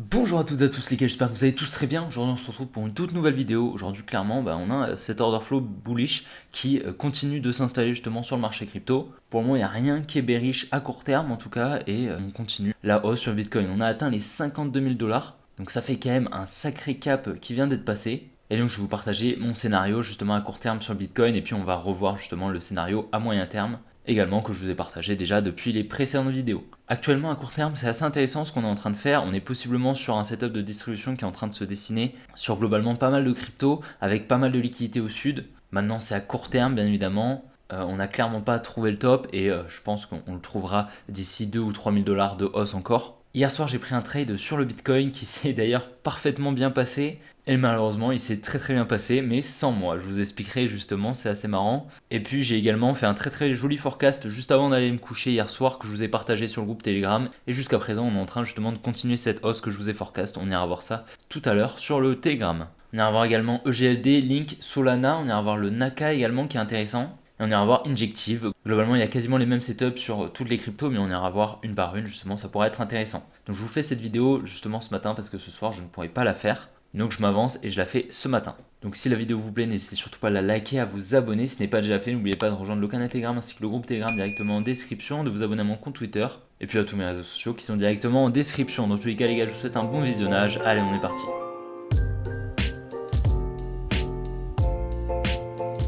Bonjour à toutes et à tous les gars, j'espère que vous allez tous très bien. Aujourd'hui on se retrouve pour une toute nouvelle vidéo. Aujourd'hui clairement on a cet order flow bullish qui continue de s'installer justement sur le marché crypto. Pour le moment il n'y a rien qui est bearish à court terme en tout cas et on continue la hausse sur Bitcoin. On a atteint les 52 000 dollars, donc ça fait quand même un sacré cap qui vient d'être passé. Et donc je vais vous partager mon scénario justement à court terme sur le Bitcoin et puis on va revoir justement le scénario à moyen terme également que je vous ai partagé déjà depuis les précédentes vidéos. Actuellement à court terme c'est assez intéressant ce qu'on est en train de faire, on est possiblement sur un setup de distribution qui est en train de se dessiner sur globalement pas mal de crypto avec pas mal de liquidités au sud. Maintenant c'est à court terme bien évidemment, on n'a clairement pas trouvé le top et je pense qu'on le trouvera d'ici 2 ou 3 000 dollars de hausse encore. Hier soir j'ai pris un trade sur le Bitcoin qui s'est d'ailleurs parfaitement bien passé. Et malheureusement, il s'est très bien passé, mais sans moi. Je vous expliquerai justement, c'est assez marrant. Et puis j'ai également fait un très joli forecast juste avant d'aller me coucher hier soir que je vous ai partagé sur le groupe Telegram. Et jusqu'à présent, on est en train justement de continuer cette hausse que je vous ai forecast. On ira voir ça tout à l'heure sur le Telegram. On ira voir également EGLD, Link, Solana. On ira voir le Naka également qui est intéressant. Et on ira voir Injective. Globalement, il y a quasiment les mêmes setups sur toutes les cryptos, mais on ira voir une par une, justement, ça pourrait être intéressant. Donc je vous fais cette vidéo justement ce matin parce que ce soir, je ne pourrai pas la faire. Donc je m'avance et je la fais ce matin. Donc si la vidéo vous plaît, n'hésitez surtout pas à la liker, à vous abonner. Si ce n'est pas déjà fait, n'oubliez pas de rejoindre le canal Telegram ainsi que le groupe Telegram directement en description, de vous abonner à mon compte Twitter et puis à tous mes réseaux sociaux qui sont directement en description. Dans tous les cas les gars, je vous souhaite un bon visionnage. Allez, on est parti.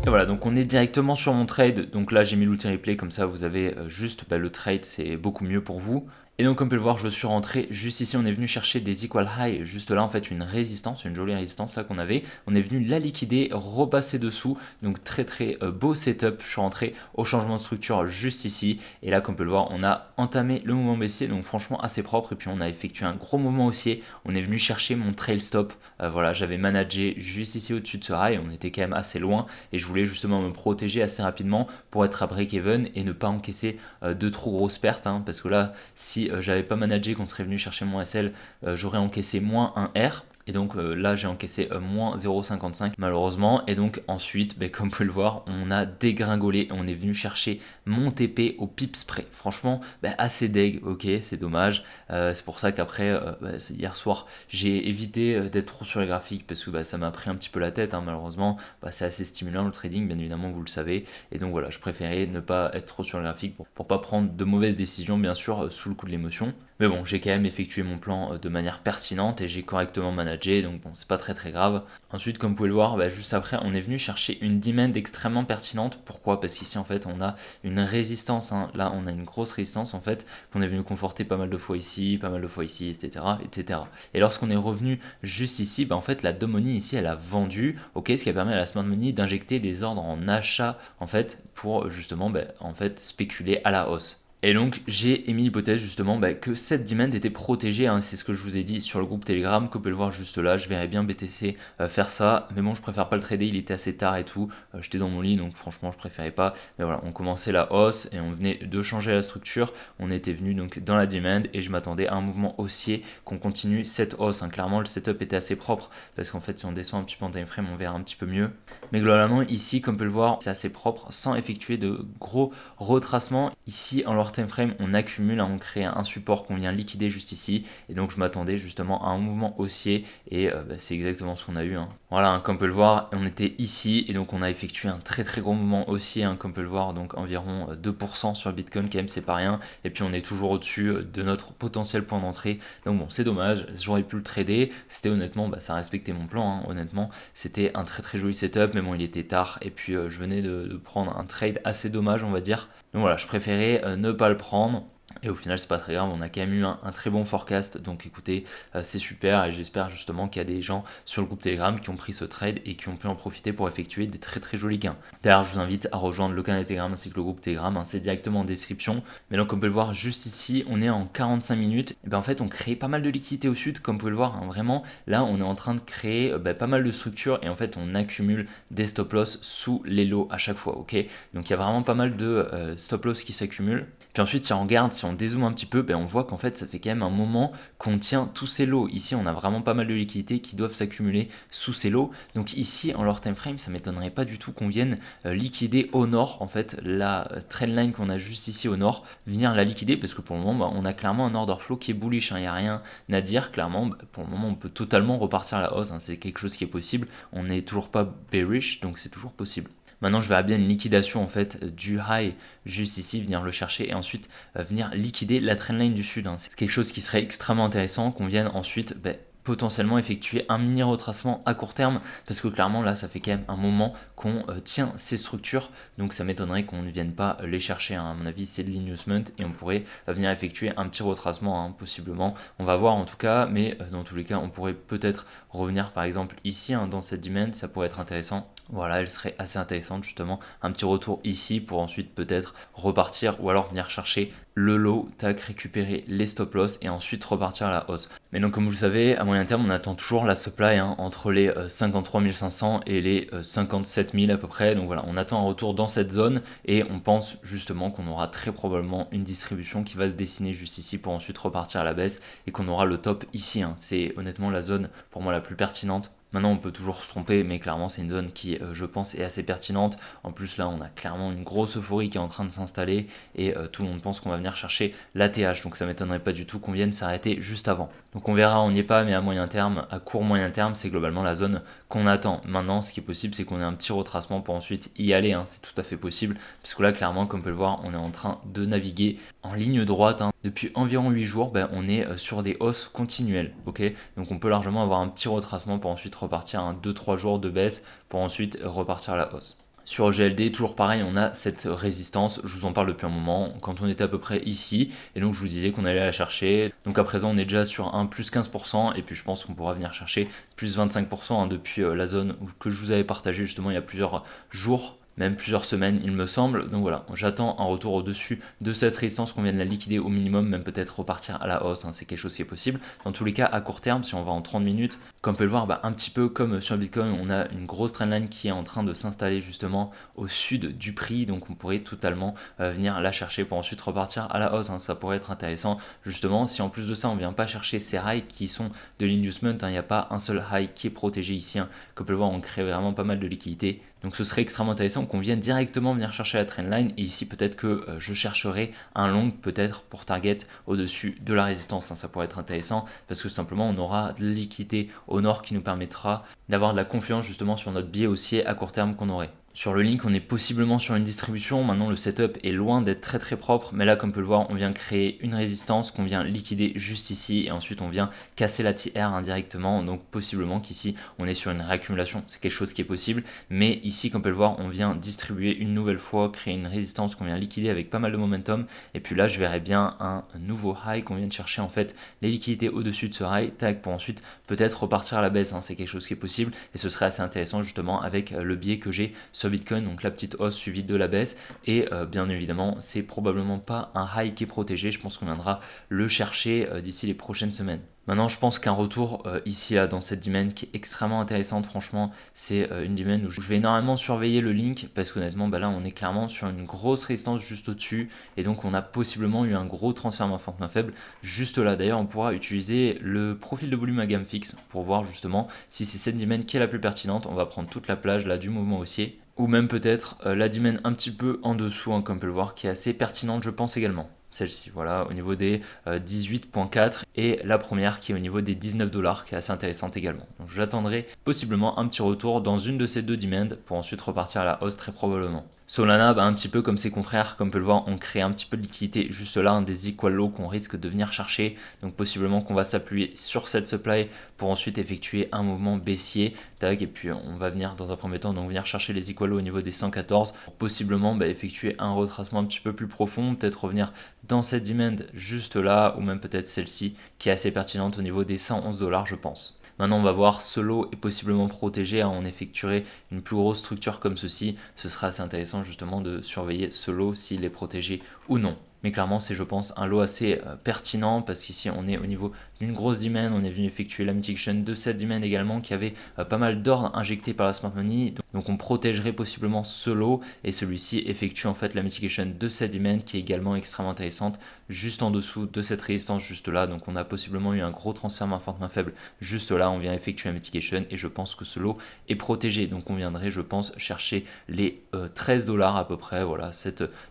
Et voilà, donc on est directement sur mon trade. Donc là j'ai mis l'outil replay, comme ça vous avez juste le trade, c'est beaucoup mieux pour vous. Et donc comme vous pouvez le voir, je suis rentré juste ici, on est venu chercher des equal high, juste là en fait une résistance, une jolie résistance là qu'on avait. On est venu la liquider, repasser dessous, donc très beau setup. Je suis rentré au changement de structure juste ici. Et là comme vous pouvez le voir, on a entamé le mouvement baissier, donc franchement assez propre. Et puis on a effectué un gros mouvement haussier, on est venu chercher mon trail stop. Voilà, j'avais managé juste ici au-dessus de ce high, on était quand même assez loin. Et je voulais justement me protéger assez rapidement pour être à break-even et ne pas encaisser de trop grosses pertes. Parce que là, si j'avais pas managé, qu'on serait venu chercher mon SL, j'aurais encaissé moins un R. Et donc là j'ai encaissé moins 0,55 malheureusement. Et donc ensuite, comme vous pouvez le voir, on a dégringolé et on est venu chercher mon TP au pips près. Franchement, assez deg, ok, c'est dommage. C'est pour ça qu'après, hier soir, j'ai évité d'être trop sur les graphiques parce que ça m'a pris un petit peu la tête. Malheureusement, c'est assez stimulant le trading, bien évidemment, vous le savez. Et donc voilà, je préférais ne pas être trop sur les graphiques pour pas prendre de mauvaises décisions, bien sûr, sous le coup de l'émotion. Mais bon, j'ai quand même effectué mon plan de manière pertinente et j'ai correctement managé, donc bon, c'est pas très grave. Ensuite, comme vous pouvez le voir, juste après, on est venu chercher une demand extrêmement pertinente. Pourquoi? Parce qu'ici, en fait, on a une résistance. Là, on a une grosse résistance, en fait, qu'on est venu conforter pas mal de fois ici, etc. etc. Et lorsqu'on est revenu juste ici, en fait, la Domoni ici, elle a vendu, ok, ce qui permis à la Smart Money d'injecter des ordres en achat, en fait, pour justement, en fait, spéculer à la hausse. Et donc j'ai émis l'hypothèse justement que cette demand était protégée, c'est ce que je vous ai dit sur le groupe Telegram, que vous pouvez le voir juste là. Je verrais bien BTC faire ça, mais bon, je préfère pas le trader, il était assez tard et tout, j'étais dans mon lit, donc franchement je préférais pas. Mais voilà, on commençait la hausse et on venait de changer la structure, on était venu donc dans la demand et je m'attendais à un mouvement haussier, qu'on continue cette hausse. Clairement le setup était assez propre, parce qu'en fait si on descend un petit peu en time frame, on verra un petit peu mieux. Mais globalement ici, comme vous pouvez le voir, c'est assez propre, sans effectuer de gros retracements. Ici en time frame, on accumule, on crée un support qu'on vient liquider juste ici, et donc je m'attendais justement à un mouvement haussier et c'est exactement ce qu'on a eu. Voilà, comme on peut le voir, on était ici et donc on a effectué un très gros mouvement haussier, comme on peut le voir, donc environ 2% sur le Bitcoin, quand même c'est pas rien, et puis on est toujours au-dessus de notre potentiel point d'entrée. Donc bon, c'est dommage, j'aurais pu le trader, c'était honnêtement, ça respectait mon plan, honnêtement, c'était un très joli setup, mais bon, il était tard et puis je venais de prendre un trade assez dommage, on va dire. Donc voilà, je préférais ne pas le prendre. Et au final, c'est pas très grave, on a quand même eu un très bon forecast, donc écoutez, c'est super et j'espère justement qu'il y a des gens sur le groupe Telegram qui ont pris ce trade et qui ont pu en profiter pour effectuer des très jolis gains. D'ailleurs, je vous invite à rejoindre le canal Telegram ainsi que le groupe Telegram, c'est directement en description. Mais donc, comme vous pouvez le voir juste ici, on est en 45 minutes. Et en fait, on crée pas mal de liquidités au sud, comme vous pouvez le voir, vraiment. Là, on est en train de créer pas mal de structures et en fait, on accumule des stop loss sous les lots à chaque fois, ok. Donc, il y a vraiment pas mal de stop loss qui s'accumulent. Puis ensuite, si on regarde si on dézoome un petit peu, on voit qu'en fait ça fait quand même un moment qu'on tient tous ces lots. Ici on a vraiment pas mal de liquidités qui doivent s'accumuler sous ces lots. Donc ici en leur time frame, ça m'étonnerait pas du tout qu'on vienne liquider au nord, en fait la trendline qu'on a juste ici au nord, venir la liquider, parce que pour le moment on a clairement un order flow qui est bullish, il n'y a rien à dire. Clairement pour le moment on peut totalement repartir à la hausse, c'est quelque chose qui est possible, on n'est toujours pas bearish, donc c'est toujours possible. Maintenant, je verrai bien une liquidation en fait du high juste ici, venir le chercher et ensuite venir liquider la trendline du sud. C'est quelque chose qui serait extrêmement intéressant, qu'on vienne ensuite potentiellement effectuer un mini retracement à court terme, parce que clairement là ça fait quand même un moment qu'on tient ces structures, donc ça m'étonnerait qu'on ne vienne pas les chercher, à mon avis c'est de l'investment et on pourrait venir effectuer un petit retracement, possiblement, on va voir en tout cas, mais dans tous les cas on pourrait peut-être revenir par exemple ici, dans cette dimension, ça pourrait être intéressant. Voilà, elle serait assez intéressante justement, un petit retour ici pour ensuite peut-être repartir ou alors venir chercher le low, tac, récupérer les stop loss et ensuite repartir à la hausse. Mais donc comme vous le savez, à moyen terme on attend toujours la supply entre les 53 500 et les 57 000 à peu près. Donc voilà, on attend un retour dans cette zone et on pense justement qu'on aura très probablement une distribution qui va se dessiner juste ici pour ensuite repartir à la baisse et qu'on aura le top ici. C'est honnêtement la zone pour moi la plus pertinente. Maintenant, on peut toujours se tromper, mais clairement, c'est une zone qui, je pense, est assez pertinente. En plus, là, on a clairement une grosse euphorie qui est en train de s'installer et tout le monde pense qu'on va venir chercher l'ATH. Donc, ça ne m'étonnerait pas du tout qu'on vienne s'arrêter juste avant. Donc, on verra, on n'y est pas, mais à moyen terme, à court moyen terme, c'est globalement la zone qu'on attend. Maintenant, ce qui est possible, c'est qu'on ait un petit retracement pour ensuite y aller. C'est tout à fait possible, parce que là, clairement, comme on peut le voir, on est en train de naviguer en ligne droite. Depuis environ 8 jours, on est sur des hausses continuelles. Donc, on peut largement avoir un petit retracement pour ensuite repartir à 2-3 jours de baisse pour ensuite repartir à la hausse. Sur GLD, toujours pareil, on a cette résistance, je vous en parle depuis un moment, quand on était à peu près ici, et donc je vous disais qu'on allait la chercher. Donc à présent on est déjà sur un plus 15%, et puis je pense qu'on pourra venir chercher plus 25% depuis la zone que je vous avais partagée justement il y a plusieurs jours, même plusieurs semaines il me semble. Donc voilà, j'attends un retour au-dessus de cette résistance, qu'on vienne la liquider au minimum, même peut-être repartir à la hausse, c'est quelque chose qui est possible. Dans tous les cas, à court terme, si on va en 30 minutes, comme on peut le voir, un petit peu comme sur Bitcoin, on a une grosse trendline qui est en train de s'installer justement au sud du prix, donc on pourrait totalement venir la chercher pour ensuite repartir à la hausse. Ça pourrait être intéressant justement si en plus de ça on vient pas chercher ces highs qui sont de l'inducement, il n'y a pas un seul high qui est protégé ici, comme on peut le voir, on crée vraiment pas mal de liquidités. Donc ce serait extrêmement intéressant qu'on vienne directement venir chercher la trendline, et ici peut-être que je chercherai un long peut-être pour target au-dessus de la résistance. Ça pourrait être intéressant parce que simplement on aura de la liquidité au nord qui nous permettra d'avoir de la confiance justement sur notre biais haussier à court terme qu'on aurait. Sur le link, on est possiblement sur une distribution. Maintenant, le setup est loin d'être très très propre, mais là, comme on peut le voir, on vient créer une résistance qu'on vient liquider juste ici, et ensuite on vient casser la TR indirectement. Donc possiblement qu'ici, on est sur une réaccumulation. C'est quelque chose qui est possible, mais ici, comme on peut le voir, on vient distribuer une nouvelle fois, créer une résistance qu'on vient liquider avec pas mal de momentum. Et puis là, je verrai bien un nouveau high qu'on vient de chercher en fait les liquidités au-dessus de ce high, tac, pour ensuite peut-être repartir à la baisse. C'est quelque chose qui est possible, et ce serait assez intéressant justement avec le biais que j'ai sur Bitcoin, donc la petite hausse suivie de la baisse, et bien évidemment c'est probablement pas un high qui est protégé, je pense qu'on viendra le chercher d'ici les prochaines semaines. Maintenant, je pense qu'un retour ici là dans cette dimension qui est extrêmement intéressante, franchement, c'est une dimension où je vais énormément surveiller le link, parce qu'honnêtement, là on est clairement sur une grosse résistance juste au-dessus, et donc on a possiblement eu un gros transfert main forte main faible juste là. D'ailleurs, on pourra utiliser le profil de volume à gamme fixe pour voir justement si c'est cette dimension qui est la plus pertinente. On va prendre toute la plage là du mouvement haussier, ou même peut-être la dimension un petit peu en dessous, comme on peut le voir, qui est assez pertinente je pense également. Celle-ci, voilà, au niveau des 18.4, et la première qui est au niveau des 19 $, qui est assez intéressante également. Donc j'attendrai possiblement un petit retour dans une de ces deux dimensions pour ensuite repartir à la hausse très probablement. Solana, un petit peu comme ses confrères, comme on peut le voir, on crée un petit peu de liquidité juste là, des equal lows qu'on risque de venir chercher. Donc possiblement qu'on va s'appuyer sur cette supply pour ensuite effectuer un mouvement baissier. Tac, et puis on va venir dans un premier temps donc venir chercher les equal lows au niveau des 114 pour possiblement effectuer un retracement un petit peu plus profond, peut-être revenir dans cette dimension juste là, ou même peut-être celle-ci qui est assez pertinente au niveau des 111 $, je pense. Maintenant, on va voir ce lot est possiblement protégé, on effectuerait une plus grosse structure comme ceci. Ce sera assez intéressant justement de surveiller ce lot s'il est protégé ou non. mais clairement c'est je pense un lot assez pertinent parce qu'ici on est au niveau d'une grosse demand, on est venu effectuer la mitigation de cette demand également qui avait pas mal d'ordres injectés par la smart money, donc on protégerait possiblement ce lot et celui-ci effectue en fait la mitigation de cette demand qui est également extrêmement intéressante juste en dessous de cette résistance juste là, donc on a possiblement eu un gros transfert main forte main faible juste là, on vient effectuer la mitigation et je pense que ce lot est protégé, donc on viendrait je pense chercher les 13 dollars à peu près, voilà,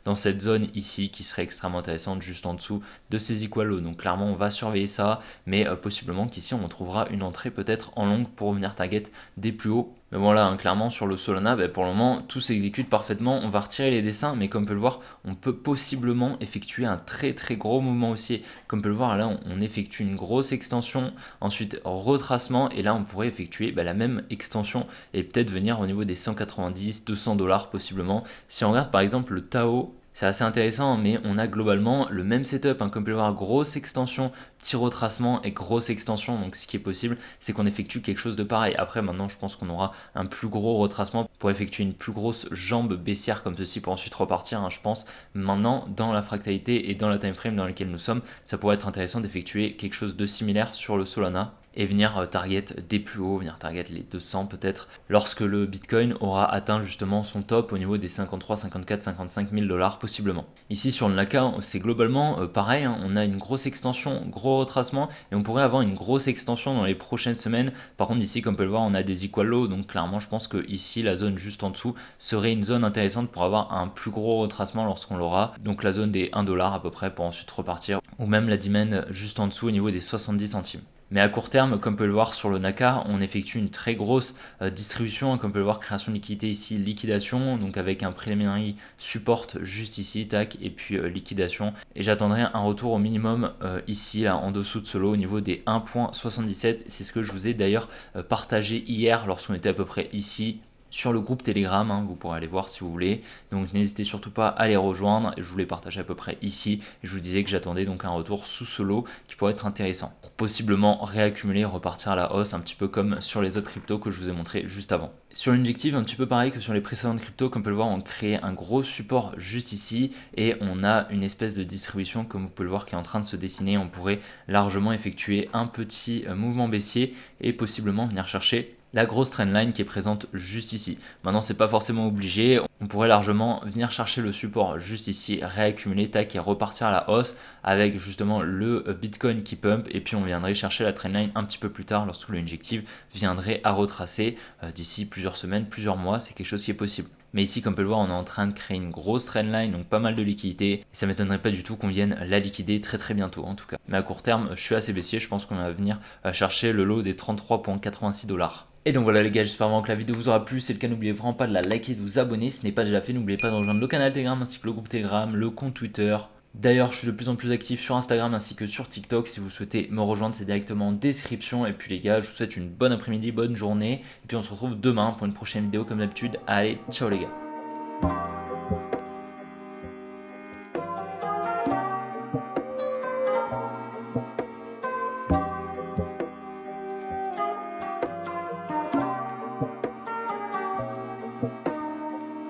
dans cette zone ici qui serait extrêmement intéressante juste en dessous de ces equal lows, donc clairement on va surveiller ça, mais possiblement qu'ici on trouvera une entrée peut-être en longue pour venir target des plus hauts. Mais voilà, hein, clairement sur le Solana, pour le moment tout s'exécute parfaitement, on va retirer les dessins, mais comme on peut le voir, on peut possiblement effectuer un très très gros mouvement haussier. Comme on peut le voir là, on effectue une grosse extension, ensuite retracement, et là on pourrait effectuer la même extension et peut-être venir au niveau des 190, 200 dollars possiblement. Si on regarde par exemple le Tao, c'est assez intéressant, mais on a globalement le même setup, hein, comme on peut le voir, grosse extension, petit retracement et grosse extension. Donc ce qui est possible, c'est qu'on effectue quelque chose de pareil. Après, maintenant, je pense qu'on aura un plus gros retracement pour effectuer une plus grosse jambe baissière comme ceci pour ensuite repartir, hein, je pense. Maintenant, dans la fractalité et dans la time frame dans laquelle nous sommes, ça pourrait être intéressant d'effectuer quelque chose de similaire sur le Solana et venir target des plus hauts, venir target les 200 peut-être, lorsque le Bitcoin aura atteint justement son top au niveau des 53, 54, 55 000 dollars possiblement. Ici sur le Naka, c'est globalement pareil, hein, on a une grosse extension, gros retracement, et on pourrait avoir une grosse extension dans les prochaines semaines. Par contre ici, comme on peut le voir, on a des equal lows, donc clairement je pense que ici la zone juste en dessous serait une zone intéressante pour avoir un plus gros retracement lorsqu'on l'aura, donc la zone des 1 dollar à peu près pour ensuite repartir, ou même la demand juste en dessous au niveau des 70 centimes. Mais à court terme, comme on peut le voir sur le Naka, on effectue une très grosse distribution, comme on peut le voir, création de liquidité ici, liquidation, donc avec un preliminary support juste ici, tac, et puis liquidation. Et j'attendrai un retour au minimum ici, là, en dessous de ce lot, au niveau des 1.77. C'est ce que je vous ai d'ailleurs partagé hier lorsqu'on était à peu près ici, sur le groupe Telegram, hein, vous pourrez aller voir si vous voulez, donc n'hésitez surtout pas à les rejoindre, je vous l'ai partagé à peu près ici, et je vous disais que j'attendais donc un retour sous ce lot qui pourrait être intéressant, pour possiblement réaccumuler, repartir à la hausse, un petit peu comme sur les autres cryptos que je vous ai montré juste avant. Sur l'injective, un petit peu pareil que sur les précédentes cryptos, comme on peut le voir, on crée un gros support juste ici, et on a une espèce de distribution, comme vous pouvez le voir, qui est en train de se dessiner, on pourrait largement effectuer un petit mouvement baissier, et possiblement venir chercher la grosse trendline qui est présente juste ici. Maintenant, c'est pas forcément obligé. On pourrait largement venir chercher le support juste ici, réaccumuler, tac, et repartir à la hausse avec justement le Bitcoin qui pump. Et puis, on viendrait chercher la trendline un petit peu plus tard lorsque le injective viendrait à retracer d'ici plusieurs semaines, plusieurs mois. C'est quelque chose qui est possible. Mais ici, comme on peut le voir, on est en train de créer une grosse trendline, donc pas mal de liquidités. Et ça m'étonnerait pas du tout qu'on vienne la liquider très très bientôt en tout cas. Mais à court terme, je suis assez baissier. Je pense qu'on va venir chercher le lot des 33,86 dollars. Et donc voilà les gars, j'espère vraiment que la vidéo vous aura plu. Si c'est le cas, n'oubliez vraiment pas de la liker et de vous abonner. Si ce n'est pas déjà fait, n'oubliez pas de rejoindre le canal Telegram ainsi que le groupe Telegram, le compte Twitter. D'ailleurs, je suis de plus en plus actif sur Instagram ainsi que sur TikTok. Si vous souhaitez me rejoindre, c'est directement en description. Et puis les gars, je vous souhaite une bonne après-midi, bonne journée. Et puis on se retrouve demain pour une prochaine vidéo comme d'habitude. Allez, ciao les gars.